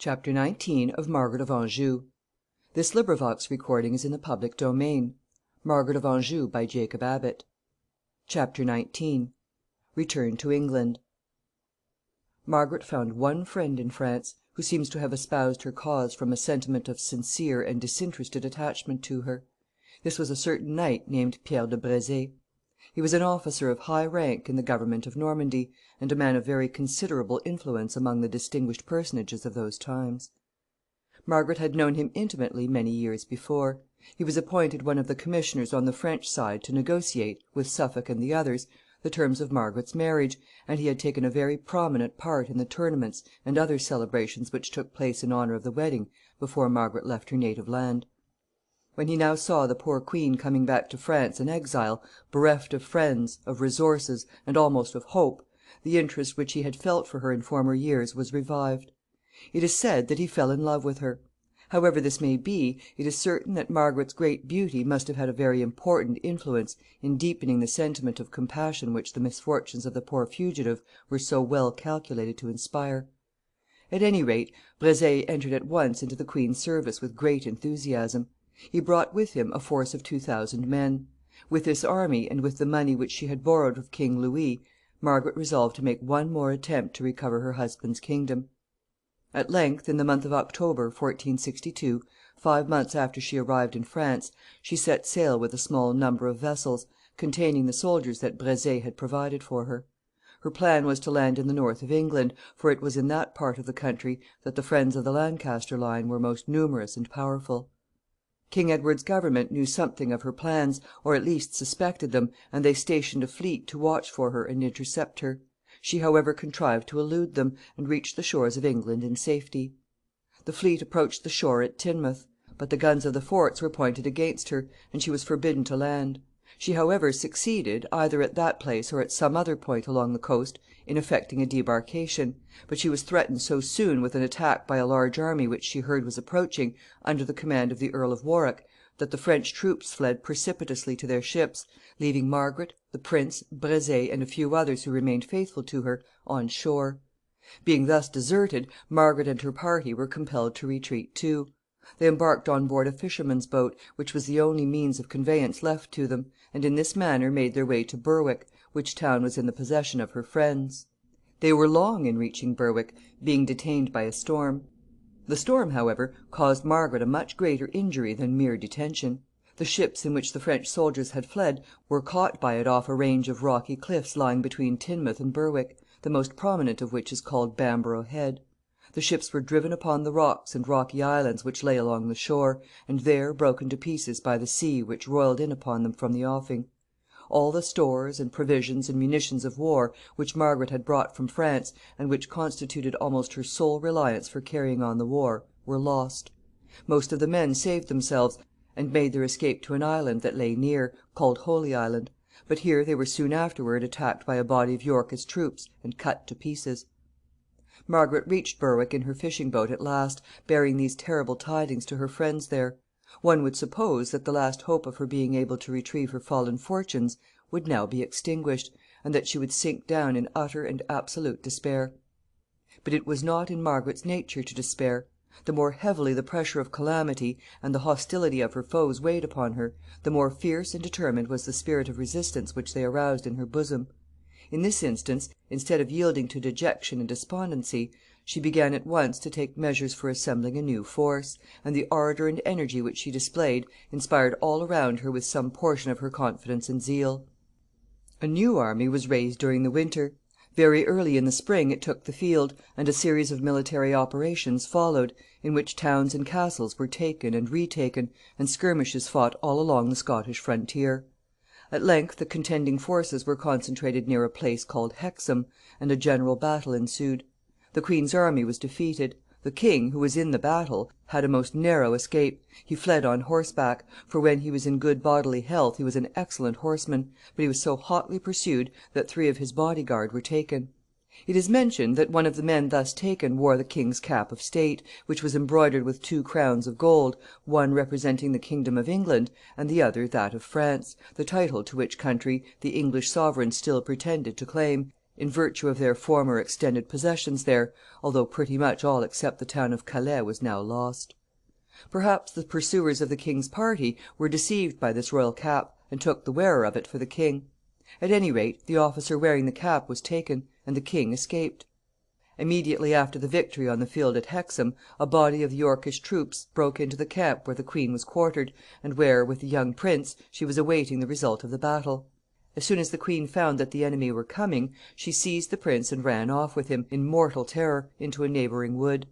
Chapter 19 of Margaret of Anjou. This recording is in the public domain. Margaret of Anjou by Jacob Abbott. Chapter 19. Return to England. Margaret found one friend in France, who seems to have espoused her cause from a sentiment of sincere and disinterested attachment to her. This was a certain knight named Pierre de Brezé. He was an officer of high rank in the government of Normandy, and a man of very considerable influence among the distinguished personages of those times. Margaret had known him intimately many years before. He was appointed one of the commissioners on the French side to negotiate, with Suffolk and the others, the terms of Margaret's marriage, and he had taken a very prominent part in the tournaments and other celebrations which took place in honour of the wedding before Margaret left her native land. When he now saw the poor queen coming back to France an exile, bereft of friends, of resources, and almost of hope, the interest which he had felt for her in former years was revived. It is said that he fell in love with her. However this may be, it is certain that Margaret's great beauty must have had a very important influence in deepening the sentiment of compassion which the misfortunes of the poor fugitive were so well calculated to inspire. At any rate, Brezé entered at once into the queen's service with great enthusiasm. He brought with him a force of 2,000 men. With this army, and with the money which she had borrowed of King Louis, Margaret resolved to make one more attempt to recover her husband's kingdom. At length, in the month of October, 1462, 5 months after she arrived in France, she set sail with a small number of vessels, containing the soldiers that Brezé had provided for her. Her plan was to land in the north of England, for it was in that part of the country that the friends of the Lancaster line were most numerous and powerful. King Edward's government knew something of her plans, or at least suspected them, and they stationed a fleet to watch for her and intercept her. She, however, contrived to elude them, and reached the shores of England in safety. The fleet approached the shore at Teignmouth, but the guns of the forts were pointed against her, and she was forbidden to land. She, however, succeeded, either at that place or at some other point along the coast, in effecting a debarkation, but she was threatened so soon with an attack by a large army which she heard was approaching, under the command of the Earl of Warwick, that the French troops fled precipitately to their ships, leaving Margaret, the prince, Brezé, and a few others who remained faithful to her, on shore. Being thus deserted, Margaret and her party were compelled to retreat too. They embarked on board a fisherman's boat, which was the only means of conveyance left to them, and in this manner made their way to Berwick, which town was in the possession of her friends. They were long in reaching Berwick, being detained by a storm. The storm, however, caused Margaret a much greater injury than mere detention. The ships in which the French soldiers had fled were caught by it off a range of rocky cliffs lying between Teignmouth and Berwick, the most prominent of which is called Bamborough Head. The ships were driven upon the rocks and rocky islands which lay along the shore, and there broken to pieces by the sea which roiled in upon them from the offing. All the stores, and provisions, and munitions of war, which Margaret had brought from France, and which constituted almost her sole reliance for carrying on the war, were lost. Most of the men saved themselves, and made their escape to an island that lay near, called Holy Island, but here they were soon afterward attacked by a body of Yorkist troops and cut to pieces. Margaret reached Berwick in her fishing boat at last, bearing these terrible tidings to her friends there. One would suppose that the last hope of her being able to retrieve her fallen fortunes would now be extinguished, and that she would sink down in utter and absolute despair. But it was not in Margaret's nature to despair. The more heavily the pressure of calamity and the hostility of her foes weighed upon her, the more fierce and determined was the spirit of resistance which they aroused in her bosom. In this instance, instead of yielding to dejection and despondency, she began at once to take measures for assembling a new force, and the ardor and energy which she displayed inspired all around her with some portion of her confidence and zeal. A new army was raised during the winter. Very early in the spring it took the field, and a series of military operations followed, in which towns and castles were taken and retaken, and skirmishes fought all along the Scottish frontier. At length the contending forces were concentrated near a place called Hexham, and a general battle ensued. The queen's army was defeated. The king, who was in the battle, had a most narrow escape. He fled on horseback, for when he was in good bodily health he was an excellent horseman, but he was so hotly pursued that 3 of his body guard were taken. It is mentioned that one of the men thus taken wore the king's cap of state, which was embroidered with 2 crowns of gold, one representing the kingdom of England, and the other that of France, the title to which country the English sovereign still pretended to claim, in virtue of their former extended possessions there, although pretty much all except the town of Calais was now lost. Perhaps the pursuers of the king's party were deceived by this royal cap, and took the wearer of it for the king. At any rate, the officer wearing the cap was taken, and the king escaped. Immediately after the victory on the field at Hexham, a body of the Yorkish troops broke into the camp where the queen was quartered, and where, with the young prince, she was awaiting the result of the battle. As soon as the queen found that the enemy were coming, she seized the prince and ran off with him, in mortal terror, into a neighboring wood.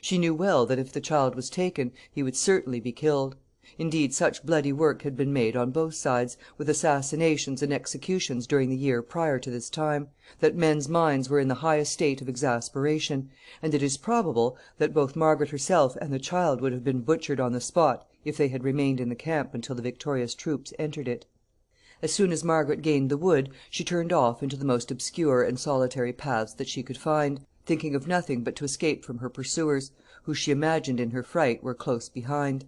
She knew well that if the child was taken, he would certainly be killed. Indeed, such bloody work had been made on both sides, with assassinations and executions during the year prior to this time, that men's minds were in the highest state of exasperation, and it is probable that both Margaret herself and the child would have been butchered on the spot if they had remained in the camp until the victorious troops entered it. As soon as Margaret gained the wood, she turned off into the most obscure and solitary paths that she could find, thinking of nothing but to escape from her pursuers, who she imagined in her fright were close behind.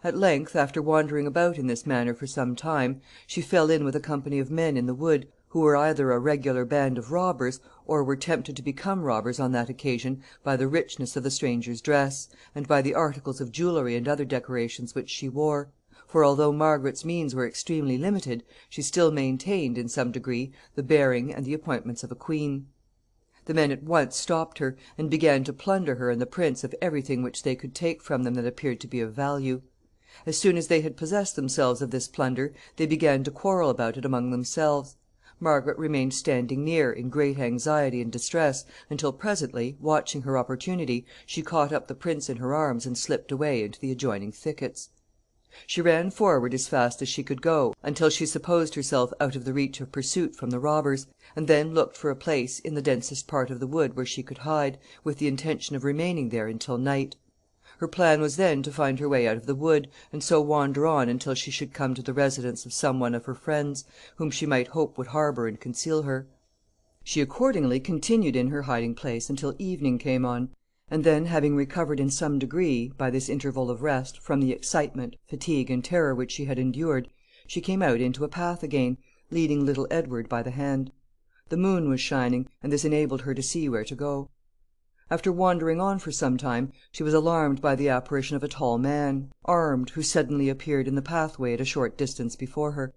At length, after wandering about in this manner for some time, she fell in with a company of men in the wood, who were either a regular band of robbers, or were tempted to become robbers on that occasion by the richness of the stranger's dress, and by the articles of jewelry and other decorations which she wore; for although Margaret's means were extremely limited, she still maintained, in some degree, the bearing and the appointments of a queen. The men at once stopped her, and began to plunder her and the prince of every thing which they could take from them that appeared to be of value. As soon as they had possessed themselves of this plunder, they began to quarrel about it among themselves. Margaret remained standing near, in great anxiety and distress, until presently, watching her opportunity, she caught up the prince in her arms and slipped away into the adjoining thickets. She ran forward as fast as she could go, until she supposed herself out of the reach of pursuit from the robbers, and then looked for a place in the densest part of the wood where she could hide, with the intention of remaining there until night. Her plan was then to find her way out of the wood, and so wander on until she should come to the residence of some one of her friends, whom she might hope would harbor and conceal her. She accordingly continued in her hiding place until evening came on, and then, having recovered in some degree, by this interval of rest, from the excitement, fatigue, and terror which she had endured, she came out into a path again, leading little Edward by the hand. The moon was shining, and this enabled her to see where to go. After wandering on for some time, she was alarmed by the apparition of a tall man, armed, who suddenly appeared in the pathway at a short distance before her.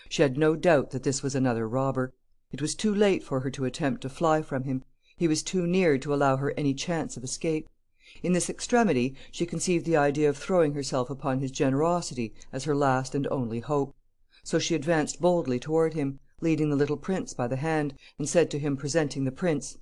She had no doubt that this was another robber. It was too late for her to attempt to fly from him. He was too near to allow her any chance of escape. In this extremity she conceived the idea of throwing herself upon his generosity as her last and only hope. So she advanced boldly toward him, leading the little prince by the hand, and said to him, presenting the prince,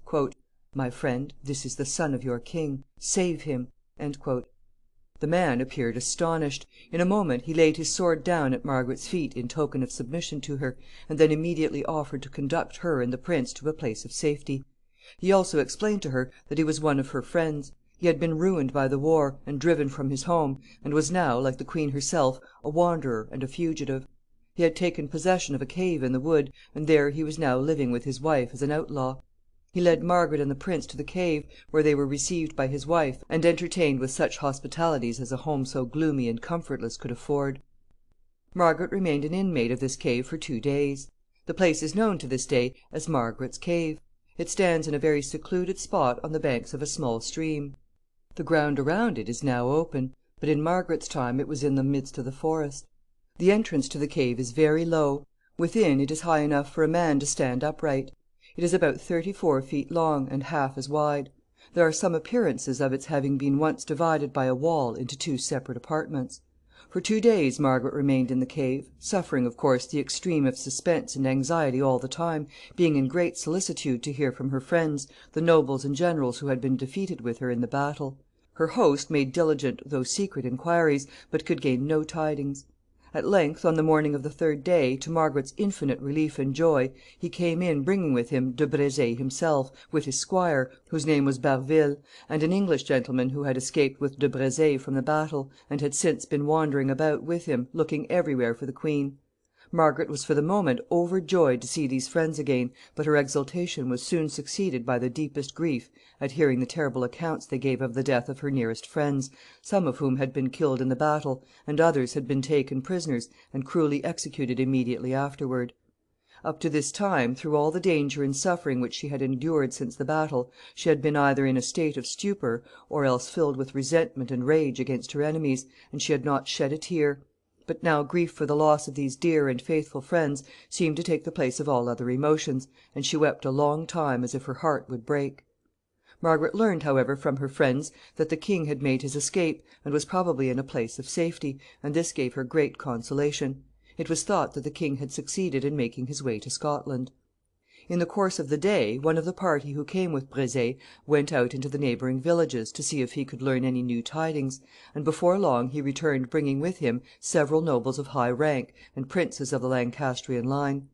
"My friend, this is the son of your king. Save him." The man appeared astonished. In a moment he laid his sword down at Margaret's feet in token of submission to her, and then immediately offered to conduct her and the prince to a place of safety. He also explained to her that he was one of her friends. He had been ruined by the war, and driven from his home, and was now, like the queen herself, a wanderer and a fugitive. He had taken possession of a cave in the wood, and there he was now living with his wife as an outlaw. He led Margaret and the prince to the cave, where they were received by his wife, and entertained with such hospitalities as a home so gloomy and comfortless could afford. Margaret remained an inmate of this cave for 2 days. The place is known to this day as Margaret's Cave. It stands in a very secluded spot on the banks of a small stream. The ground around it is now open, but in Margaret's time it was in the midst of the forest. The entrance to the cave is very low. Within, it is high enough for a man to stand upright. It is about 34 feet long, and half as wide. There are some appearances of its having been once divided by a wall into 2 separate apartments. For 2 days Margaret remained in the cave, suffering, of course, the extreme of suspense and anxiety all the time, being in great solicitude to hear from her friends, the nobles and generals who had been defeated with her in the battle. Her host made diligent though secret inquiries, but could gain no tidings. At length, on the morning of the 3rd day, to Margaret's infinite relief and joy, he came in bringing with him De Brezé himself, with his squire, whose name was Barville, and an English gentleman who had escaped with De Brezé from the battle, and had since been wandering about with him, looking everywhere for the queen. Margaret was for the moment overjoyed to see these friends again, but her exultation was soon succeeded by the deepest grief at hearing the terrible accounts they gave of the death of her nearest friends, some of whom had been killed in the battle, and others had been taken prisoners and cruelly executed immediately afterward. Up to this time, through all the danger and suffering which she had endured since the battle, she had been either in a state of stupor, or else filled with resentment and rage against her enemies, and she had not shed a tear. But now grief for the loss of these dear and faithful friends seemed to take the place of all other emotions, and she wept a long time, as if her heart would break. Margaret learned, however, from her friends, that the king had made his escape, and was probably in a place of safety, and this gave her great consolation. It was thought that the king had succeeded in making his way to Scotland. In the course of the day, one of the party who came with Brezé went out into the neighboring villages to see if he could learn any new tidings, and before long he returned bringing with him several nobles of high rank and princes of the Lancastrian line.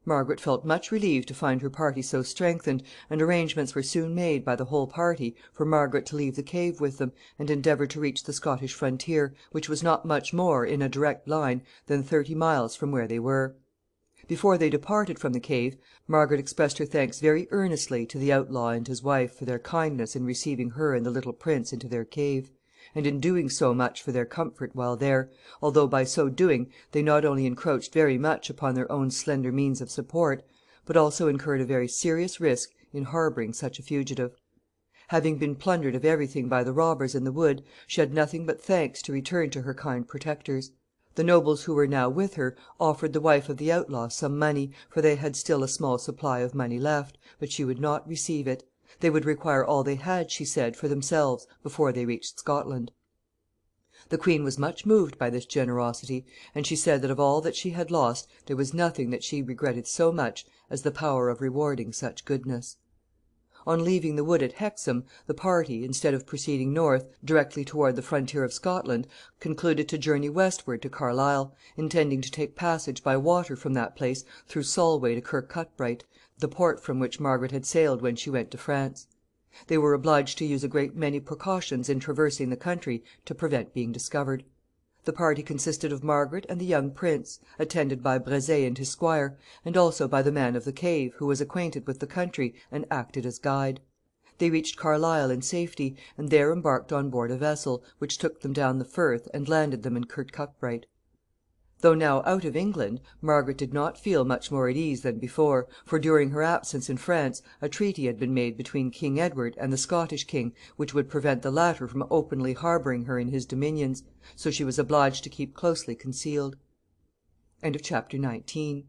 Margaret felt much relieved to find her party so strengthened, and arrangements were soon made by the whole party for Margaret to leave the cave with them, and endeavor to reach the Scottish frontier, which was not much more, in a direct line, than 30 miles from where they were. Before they departed from the cave, Margaret expressed her thanks very earnestly to the outlaw and his wife for their kindness in receiving her and the little prince into their cave, and in doing so much for their comfort while there, although by so doing they not only encroached very much upon their own slender means of support, but also incurred a very serious risk in harboring such a fugitive. Having been plundered of everything by the robbers in the wood, she had nothing but thanks to return to her kind protectors. The nobles who were now with her offered the wife of the outlaw some money, for they had still a small supply of money left, but she would not receive it. They would require all they had, she said, for themselves before they reached Scotland. The queen was much moved by this generosity, and she said that of all that she had lost there was nothing that she regretted so much as the power of rewarding such goodness. On leaving the wood at Hexham, the party, instead of proceeding north, directly toward the frontier of Scotland, concluded to journey westward to Carlisle, intending to take passage by water from that place through Solway to Kirkcudbright, the port from which Margaret had sailed when she went to France. They were obliged to use a great many precautions in traversing the country to prevent being discovered. The party consisted of Margaret and the young prince, attended by Brezé and his squire, and also by the man of the cave, who was acquainted with the country and acted as guide. They reached Carlisle in safety, and there embarked on board a vessel, which took them down the Firth and landed them in Kirkcudbright. Though now out of England, Margaret did not feel much more at ease than before, for during her absence in France a treaty had been made between King Edward and the Scottish king, which would prevent the latter from openly harboring her in his dominions, so she was obliged to keep closely concealed. Chapter 20.